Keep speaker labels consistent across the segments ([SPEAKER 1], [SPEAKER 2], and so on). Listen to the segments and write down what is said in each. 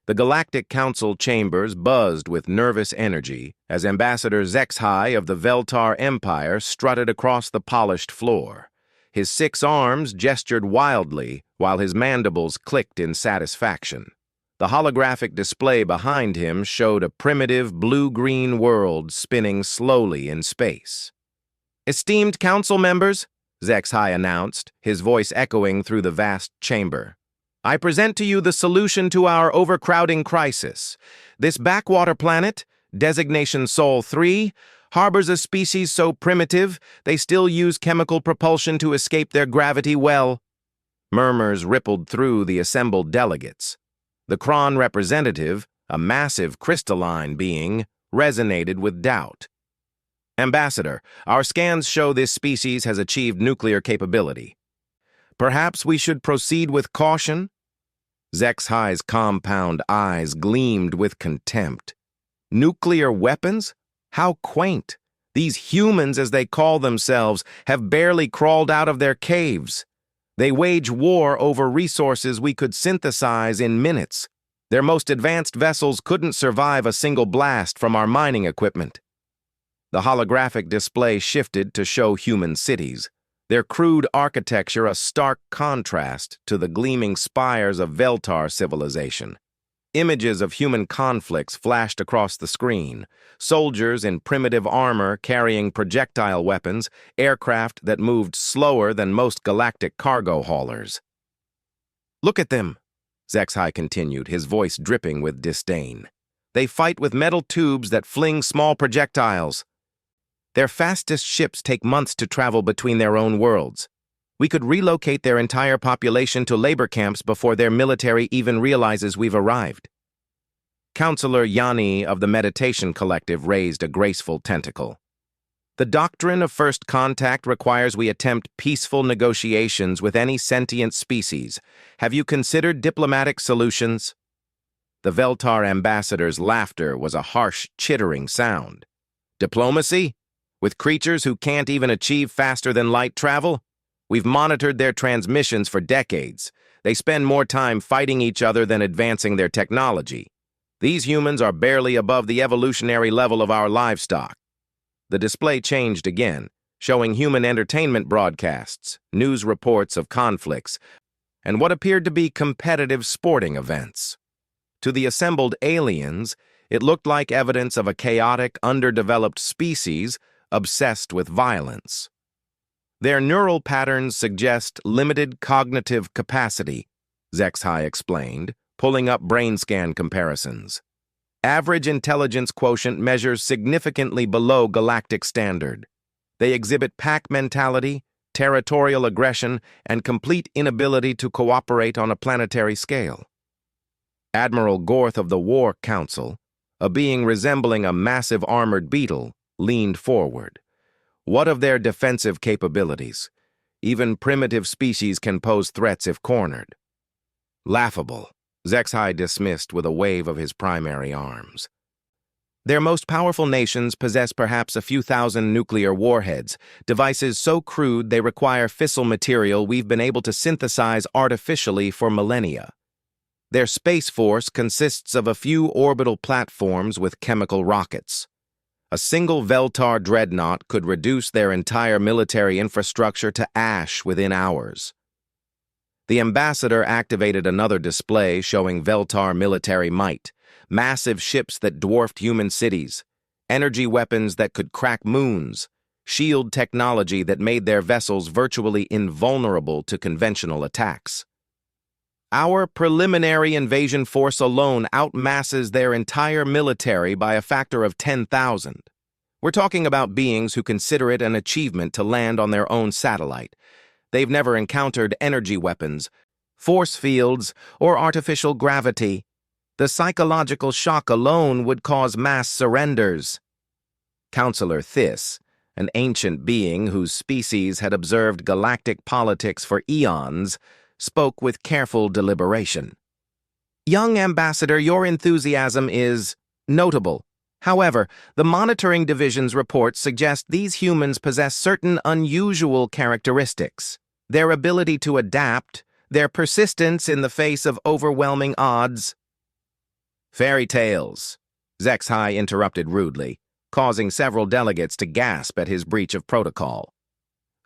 [SPEAKER 1] The Galactic Council chambers buzzed with nervous energy as Ambassador Zexhai of the Veltar Empire strutted across the polished floor. His 6 arms gestured wildly while his mandibles clicked in satisfaction. The holographic display behind him showed a primitive blue-green world spinning slowly in space. "Esteemed council members," Zexhai announced, his voice echoing through the vast chamber, "I present to you the solution to our overcrowding crisis. This backwater planet, designation Sol 3, harbors a species so primitive they still use chemical propulsion to escape their gravity well." Murmurs rippled through the assembled delegates. The Kron representative, a massive crystalline being, resonated with doubt. "Ambassador, our scans show this species has achieved nuclear capability. Perhaps we should proceed with caution?" Zexhai's compound eyes gleamed with contempt. "Nuclear weapons? How quaint! These humans, as they call themselves, have barely crawled out of their caves. They wage war over resources we could synthesize in minutes. Their most advanced vessels couldn't survive a single blast from our mining equipment." The holographic display shifted to show human cities, their crude architecture a stark contrast to the gleaming spires of Veltar civilization. Images of human conflicts flashed across the screen, soldiers in primitive armor carrying projectile weapons, aircraft that moved slower than most galactic cargo haulers. "Look at them," Zexhai continued, his voice dripping with disdain. "They fight with metal tubes that fling small projectiles. Their fastest ships take months to travel between their own worlds. We could relocate their entire population to labor camps before their military even realizes we've arrived." Counselor Yanni of the Meditation Collective raised a graceful tentacle. "The doctrine of first contact requires we attempt peaceful negotiations with any sentient species. Have you considered diplomatic solutions?" The Veltar ambassador's laughter was a harsh, chittering sound. "Diplomacy? With creatures who can't even achieve faster-than-light travel? We've monitored their transmissions for decades. They spend more time fighting each other than advancing their technology. These humans are barely above the evolutionary level of our livestock." The display changed again, showing human entertainment broadcasts, news reports of conflicts, and what appeared to be competitive sporting events. To the assembled aliens, it looked like evidence of a chaotic, underdeveloped species obsessed with violence. "Their neural patterns suggest limited cognitive capacity," Zexhai explained, pulling up brain scan comparisons. "Average intelligence quotient measures significantly below galactic standard. They exhibit pack mentality, territorial aggression, and complete inability to cooperate on a planetary scale." Admiral Gorth of the War Council, a being resembling a massive armored beetle, leaned forward. "What of their defensive capabilities? Even primitive species can pose threats if cornered." "Laughable," Zexhai dismissed with a wave of his primary arms. "Their most powerful nations possess perhaps a few thousand nuclear warheads, devices so crude they require fissile material we've been able to synthesize artificially for millennia. Their space force consists of a few orbital platforms with chemical rockets. A single Veltar dreadnought could reduce their entire military infrastructure to ash within hours." The ambassador activated another display showing Veltar military might, massive ships that dwarfed human cities, energy weapons that could crack moons, shield technology that made their vessels virtually invulnerable to conventional attacks. "Our preliminary invasion force alone outmasses their entire military by a factor of 10,000. We're talking about beings who consider it an achievement to land on their own satellite. They've never encountered energy weapons, force fields, or artificial gravity. The psychological shock alone would cause mass surrenders." Counselor Thys, an ancient being whose species had observed galactic politics for eons, spoke with careful deliberation. "Young Ambassador, your enthusiasm is notable. However, the Monitoring Division's reports suggest these humans possess certain unusual characteristics. Their ability to adapt, their persistence in the face of overwhelming odds." Fairy tales, Zexhai interrupted rudely, causing several delegates to gasp at his breach of protocol.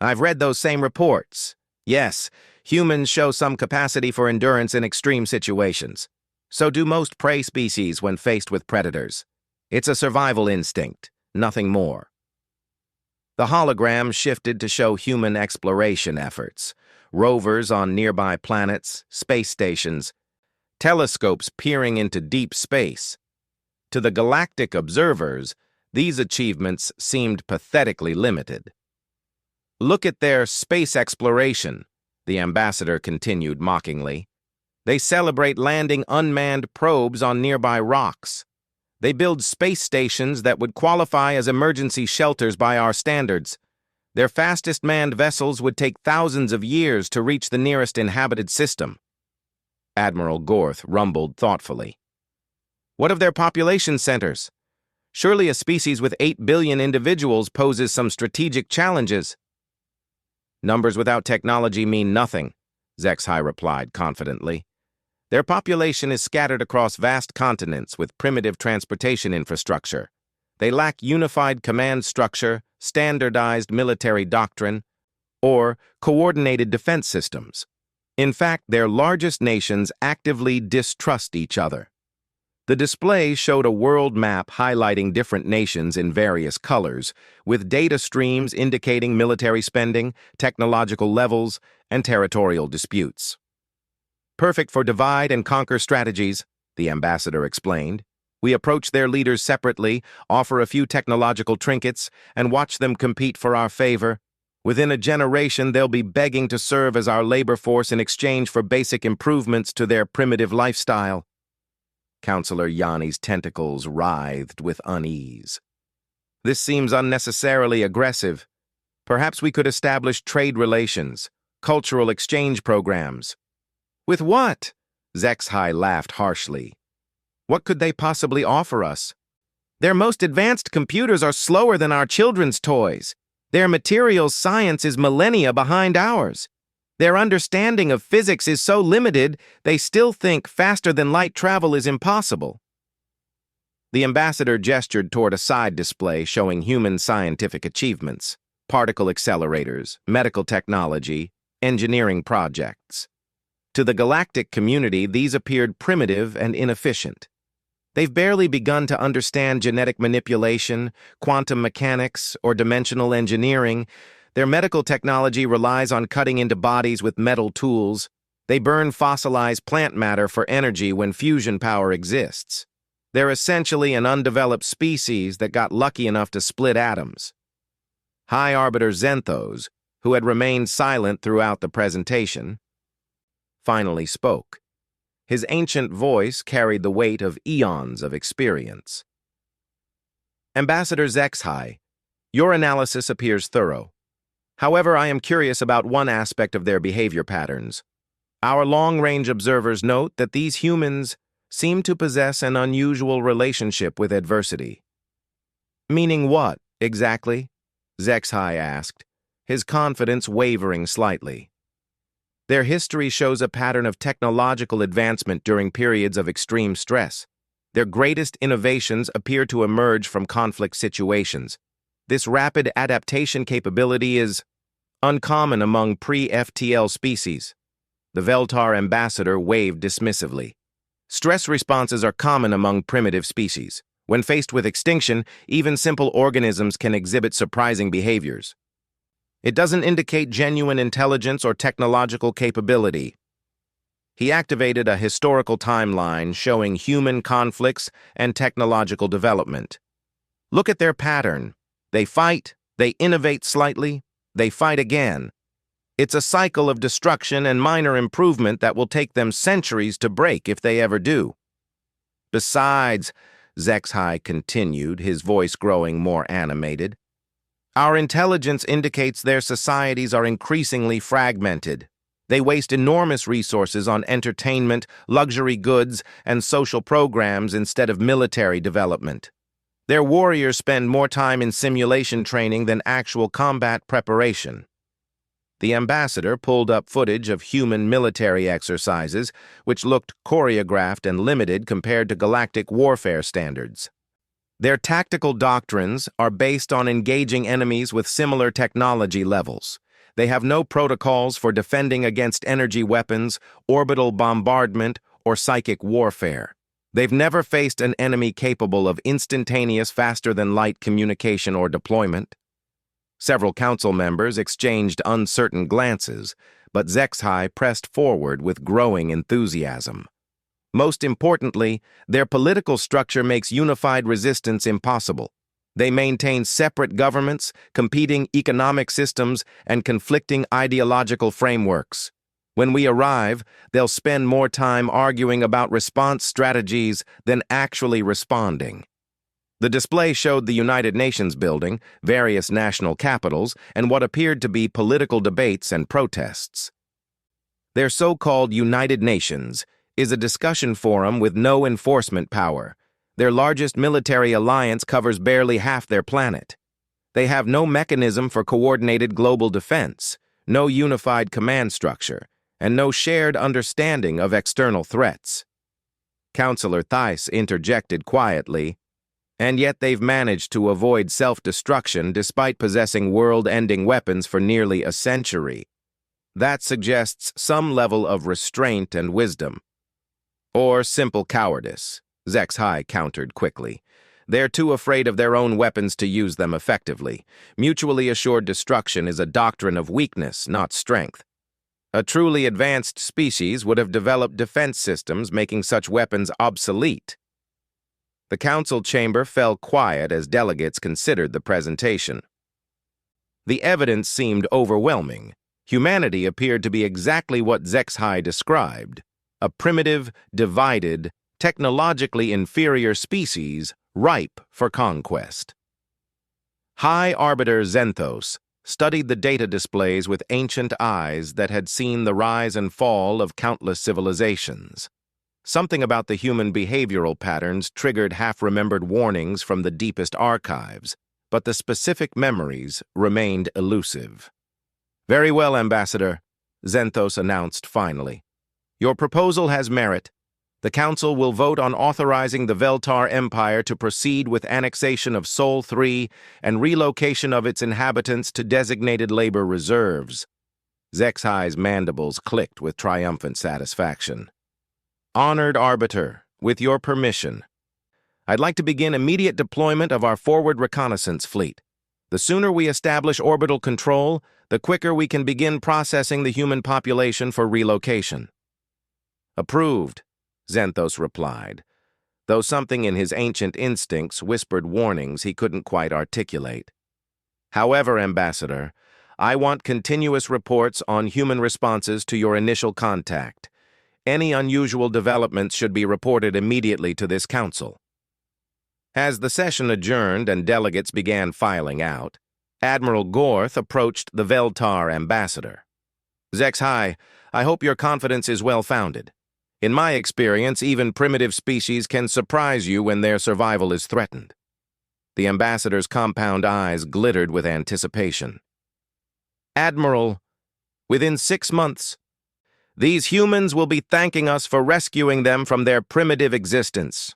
[SPEAKER 1] I've read those same reports. Yes, humans show some capacity for endurance in extreme situations. So do most prey species when faced with predators. It's a survival instinct, nothing more. The hologram shifted to show human exploration efforts, rovers on nearby planets, space stations, telescopes peering into deep space. To the galactic observers, these achievements seemed pathetically limited. Look at their space exploration, the ambassador continued mockingly. They celebrate landing unmanned probes on nearby rocks. They build space stations that would qualify as emergency shelters by our standards. Their fastest manned vessels would take thousands of years to reach the nearest inhabited system. Admiral Gorth rumbled thoughtfully. What of their population centers? Surely a species with 8 billion individuals poses some strategic challenges. Numbers without technology mean nothing, Zexhai replied confidently. Their population is scattered across vast continents with primitive transportation infrastructure. They lack unified command structure, standardized military doctrine, or coordinated defense systems. In fact, their largest nations actively distrust each other. The display showed a world map highlighting different nations in various colors, with data streams indicating military spending, technological levels, and territorial disputes. Perfect for divide-and-conquer strategies, the ambassador explained. We approach their leaders separately, offer a few technological trinkets, and watch them compete for our favor. Within a generation, they'll be begging to serve as our labor force in exchange for basic improvements to their primitive lifestyle. Counselor Yanni's tentacles writhed with unease. This seems unnecessarily aggressive. Perhaps we could establish trade relations, cultural exchange programs. With what? Zexhai laughed harshly. What could they possibly offer us? Their most advanced computers are slower than our children's toys. Their materials science is millennia behind ours. Their understanding of physics is so limited, they still think faster-than-light travel is impossible. The ambassador gestured toward a side display showing human scientific achievements, particle accelerators, medical technology, engineering projects. To the galactic community, these appeared primitive and inefficient. They've barely begun to understand genetic manipulation, quantum mechanics, or dimensional engineering. Their medical technology relies on cutting into bodies with metal tools. They burn fossilized plant matter for energy when fusion power exists. They're essentially an undeveloped species that got lucky enough to split atoms. High Arbiter Zenthos, who had remained silent throughout the presentation, finally spoke. His ancient voice carried the weight of eons of experience. Ambassador Zexhai, your analysis appears thorough. However, I am curious about one aspect of their behavior patterns. Our long-range observers note that these humans seem to possess an unusual relationship with adversity. Meaning what, exactly? Zexhai asked, his confidence wavering slightly. Their history shows a pattern of technological advancement during periods of extreme stress. Their greatest innovations appear to emerge from conflict situations. This rapid adaptation capability is uncommon among pre-FTL species. The Veltar ambassador waved dismissively. Stress responses are common among primitive species. When faced with extinction, even simple organisms can exhibit surprising behaviors. It doesn't indicate genuine intelligence or technological capability. He activated a historical timeline showing human conflicts and technological development. Look at their pattern. They fight, they innovate slightly, they fight again. It's a cycle of destruction and minor improvement that will take them centuries to break if they ever do. Besides, Zexhai continued, his voice growing more animated, our intelligence indicates their societies are increasingly fragmented. They waste enormous resources on entertainment, luxury goods, and social programs instead of military development. Their warriors spend more time in simulation training than actual combat preparation. The ambassador pulled up footage of human military exercises, which looked choreographed and limited compared to galactic warfare standards. Their tactical doctrines are based on engaging enemies with similar technology levels. They have no protocols for defending against energy weapons, orbital bombardment, or psychic warfare. They've never faced an enemy capable of instantaneous, faster-than-light communication or deployment. Several council members exchanged uncertain glances, but HFY pressed forward with growing enthusiasm. Most importantly, their political structure makes unified resistance impossible. They maintain separate governments, competing economic systems, and conflicting ideological frameworks. When we arrive, they'll spend more time arguing about response strategies than actually responding. The display showed the United Nations building, various national capitals, and what appeared to be political debates and protests. Their so-called United Nations is a discussion forum with no enforcement power. Their largest military alliance covers barely half their planet. They have no mechanism for coordinated global defense, no unified command structure, and no shared understanding of external threats. Councillor Theiss interjected quietly, and yet they've managed to avoid self-destruction despite possessing world-ending weapons for nearly a century. That suggests some level of restraint and wisdom. Or simple cowardice, HFY countered quickly. They're too afraid of their own weapons to use them effectively. Mutually assured destruction is a doctrine of weakness, not strength. A truly advanced species would have developed defense systems making such weapons obsolete. The council chamber fell quiet as delegates considered the presentation. The evidence seemed overwhelming. Humanity appeared to be exactly what HFY described. A primitive, divided, technologically inferior species ripe for conquest. High Arbiter Xenthos studied the data displays with ancient eyes that had seen the rise and fall of countless civilizations. Something about the human behavioral patterns triggered half-remembered warnings from the deepest archives, but the specific memories remained elusive. "Very well, Ambassador," Xenthos announced finally. "Your proposal has merit. The Council will vote on authorizing the Veltar Empire to proceed with annexation of Sol 3 and relocation of its inhabitants to designated labor reserves." HFY's mandibles clicked with triumphant satisfaction. "Honored Arbiter, with your permission, I'd like to begin immediate deployment of our forward reconnaissance fleet. The sooner we establish orbital control, the quicker we can begin processing the human population for relocation." "Approved," Xenthos replied, though something in his ancient instincts whispered warnings he couldn't quite articulate. "However, Ambassador, I want continuous reports on human responses to your initial contact. Any unusual developments should be reported immediately to this council." As the session adjourned and delegates began filing out, Admiral Gorth approached the Veltar ambassador. "HFY, I hope your confidence is well-founded. In my experience, even primitive species can surprise you when their survival is threatened." The ambassador's compound eyes glittered with anticipation. "Admiral, within 6 months, these humans will be thanking us for rescuing them from their primitive existence.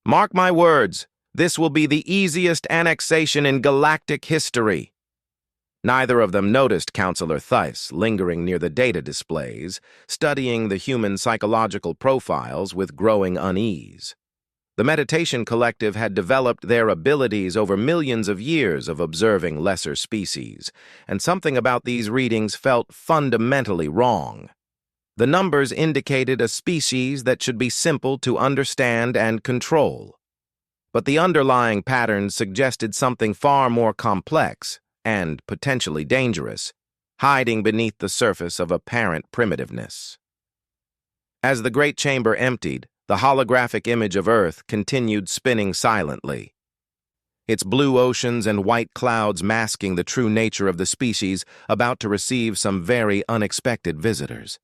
[SPEAKER 1] Mark my words, this will be the easiest annexation in galactic history." Neither of them noticed Councillor Theiss lingering near the data displays, studying the human psychological profiles with growing unease. The meditation collective had developed their abilities over millions of years of observing lesser species, and something about these readings felt fundamentally wrong. The numbers indicated a species that should be simple to understand and control. But the underlying patterns suggested something far more complex and potentially dangerous, hiding beneath the surface of apparent primitiveness. As the great chamber emptied, the holographic image of Earth continued spinning silently. Its blue oceans and white clouds masking the true nature of the species about to receive some very unexpected visitors.